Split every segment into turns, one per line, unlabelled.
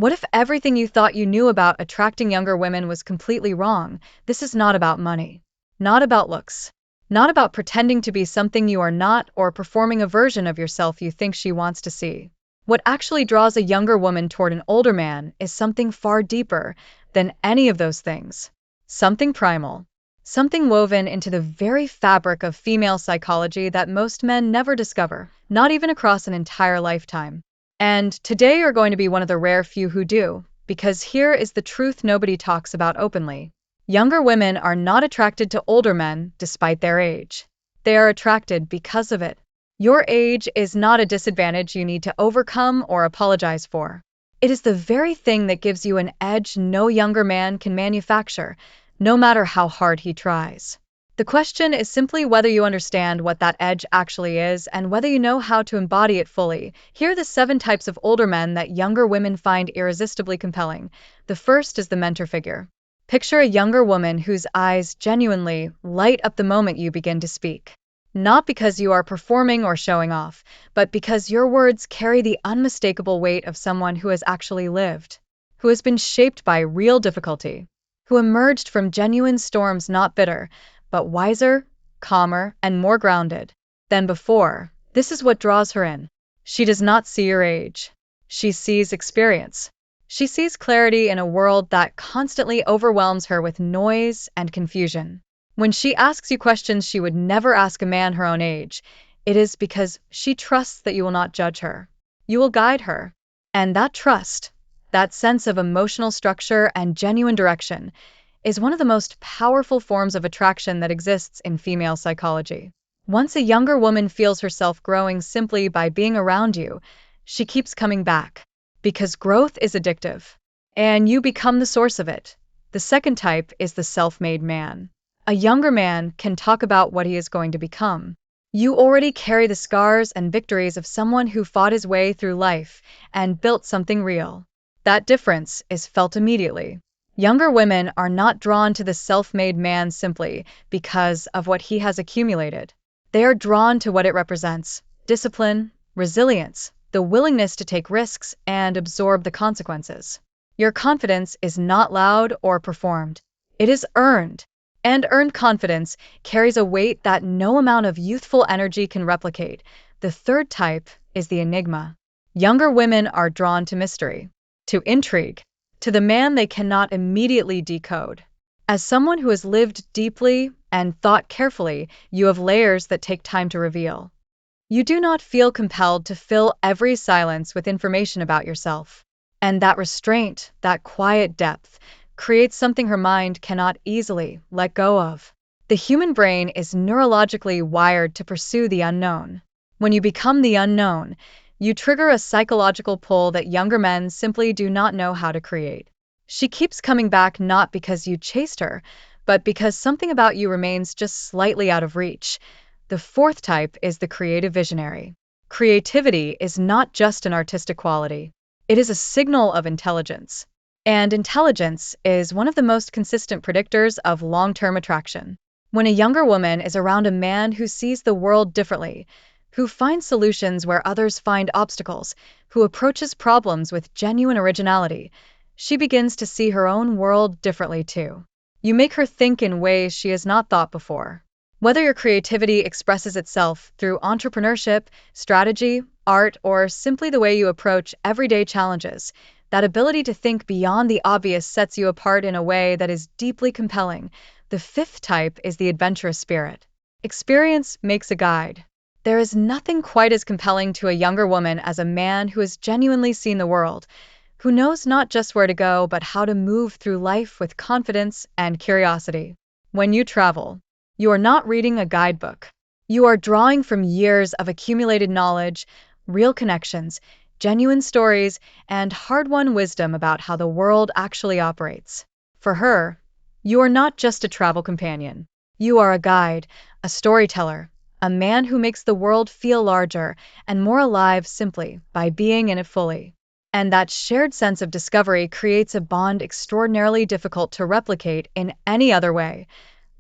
What if everything you thought you knew about attracting younger women was completely wrong? This is not about money, not about looks, not about pretending to be something you are not or performing a version of yourself you think she wants to see. What actually draws a younger woman toward an older man is something far deeper than any of those things. Something primal. Something woven into the very fabric of female psychology that most men never discover, not even across an entire lifetime. And today you're going to be one of the rare few who do, because here is the truth nobody talks about openly. Younger women are not attracted to older men despite their age. They are attracted because of it. Your age is not a disadvantage you need to overcome or apologize for. It is the very thing that gives you an edge no younger man can manufacture, no matter how hard he tries. The question is simply whether you understand what that edge actually is and whether you know how to embody it fully. Here are the 7 types of older men that younger women find irresistibly compelling. The first is the mentor figure. Picture a younger woman whose eyes genuinely light up the moment you begin to speak. Not because you are performing or showing off, but because your words carry the unmistakable weight of someone who has actually lived, who has been shaped by real difficulty, who emerged from genuine storms not bitter, but wiser, calmer, and more grounded than before. This is what draws her in. She does not see your age. She sees experience. She sees clarity in a world that constantly overwhelms her with noise and confusion. When she asks you questions she would never ask a man her own age, it is because she trusts that you will not judge her. You will guide her. And that trust, that sense of emotional structure and genuine direction, is one of the most powerful forms of attraction that exists in female psychology. Once a younger woman feels herself growing simply by being around you, she keeps coming back. Because growth is addictive, and you become the source of it. The second type is the self-made man. A younger man can talk about what he is going to become. You already carry the scars and victories of someone who fought his way through life and built something real. That difference is felt immediately. Younger women are not drawn to the self-made man simply because of what he has accumulated. They are drawn to what it represents: discipline, resilience, the willingness to take risks and absorb the consequences. Your confidence is not loud or performed. It is earned. And earned confidence carries a weight that no amount of youthful energy can replicate. The third type is the enigma. Younger women are drawn to mystery, to intrigue, to the man they cannot immediately decode. As someone who has lived deeply and thought carefully, you have layers that take time to reveal. You do not feel compelled to fill every silence with information about yourself. And that restraint, that quiet depth, creates something her mind cannot easily let go of. The human brain is neurologically wired to pursue the unknown. When you become the unknown, you trigger a psychological pull that younger men simply do not know how to create. She keeps coming back not because you chased her, but because something about you remains just slightly out of reach. The fourth type is the creative visionary. Creativity is not just an artistic quality. It is a signal of intelligence. And intelligence is one of the most consistent predictors of long-term attraction. When a younger woman is around a man who sees the world differently, who finds solutions where others find obstacles, who approaches problems with genuine originality, she begins to see her own world differently too. You make her think in ways she has not thought before. Whether your creativity expresses itself through entrepreneurship, strategy, art, or simply the way you approach everyday challenges, that ability to think beyond the obvious sets you apart in a way that is deeply compelling. The fifth type is the adventurous spirit. Experience makes a guide. There is nothing quite as compelling to a younger woman as a man who has genuinely seen the world, who knows not just where to go but how to move through life with confidence and curiosity. When you travel, you are not reading a guidebook. You are drawing from years of accumulated knowledge, real connections, genuine stories, and hard-won wisdom about how the world actually operates. For her, you are not just a travel companion. You are a guide, a storyteller, a man who makes the world feel larger and more alive simply by being in it fully. And that shared sense of discovery creates a bond extraordinarily difficult to replicate in any other way.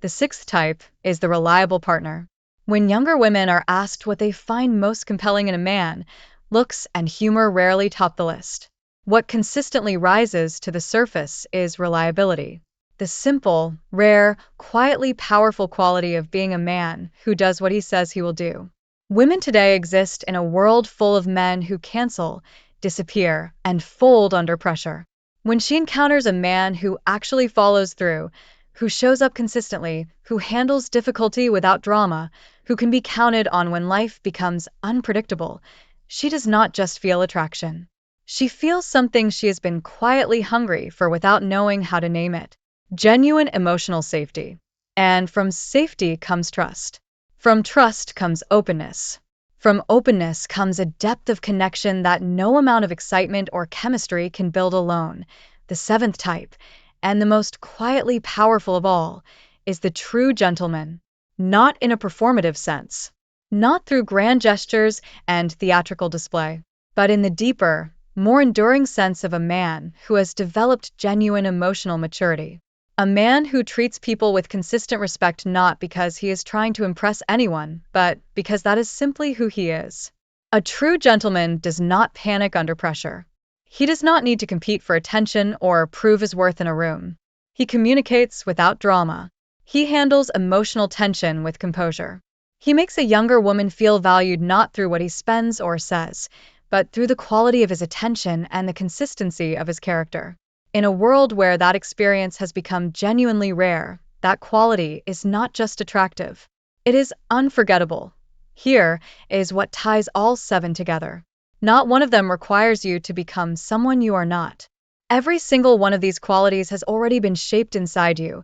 The sixth type is the reliable partner. When younger women are asked what they find most compelling in a man, looks and humor rarely top the list. What consistently rises to the surface is reliability. The simple, rare, quietly powerful quality of being a man who does what he says he will do. Women today exist in a world full of men who cancel, disappear, and fold under pressure. When she encounters a man who actually follows through, who shows up consistently, who handles difficulty without drama, who can be counted on when life becomes unpredictable, she does not just feel attraction. She feels something she has been quietly hungry for without knowing how to name it. Genuine emotional safety. And from safety comes trust. From trust comes openness. From openness comes a depth of connection that no amount of excitement or chemistry can build alone. The seventh type, and the most quietly powerful of all, is the true gentleman. Not in a performative sense, not through grand gestures and theatrical display, but in the deeper, more enduring sense of a man who has developed genuine emotional maturity. A man who treats people with consistent respect not because he is trying to impress anyone, but because that is simply who he is. A true gentleman does not panic under pressure. He does not need to compete for attention or prove his worth in a room. He communicates without drama. He handles emotional tension with composure. He makes a younger woman feel valued not through what he spends or says, but through the quality of his attention and the consistency of his character. In a world where that experience has become genuinely rare, that quality is not just attractive. It is unforgettable. Here is what ties all seven together. Not one of them requires you to become someone you are not. Every single one of these qualities has already been shaped inside you,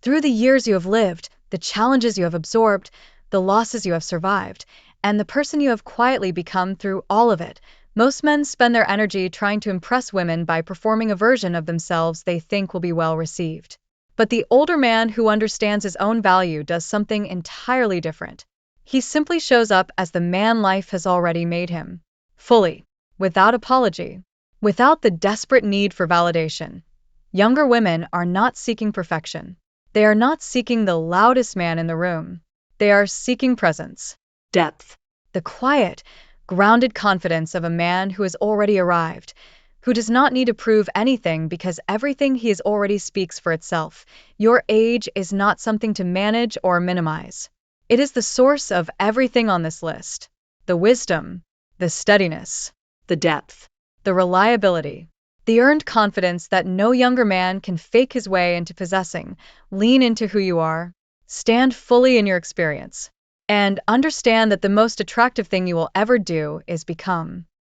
through the years you have lived, the challenges you have absorbed, the losses you have survived, and the person you have quietly become through all of it. Most men spend their energy trying to impress women by performing a version of themselves they think will be well received. But the older man who understands his own value does something entirely different. He simply shows up as the man life has already made him. Fully. Without apology. Without the desperate need for validation. Younger women are not seeking perfection. They are not seeking the loudest man in the room. They are seeking presence. Depth. The quiet, grounded confidence of a man who has already arrived, who does not need to prove anything because everything he is already speaks for itself. Your age is not something to manage or minimize. It is the source of everything on this list. The wisdom, the steadiness, the depth, the reliability, the earned confidence that no younger man can fake his way into possessing. Lean into who you are. Stand fully in your experience. And understand that the most attractive thing you will ever do is become.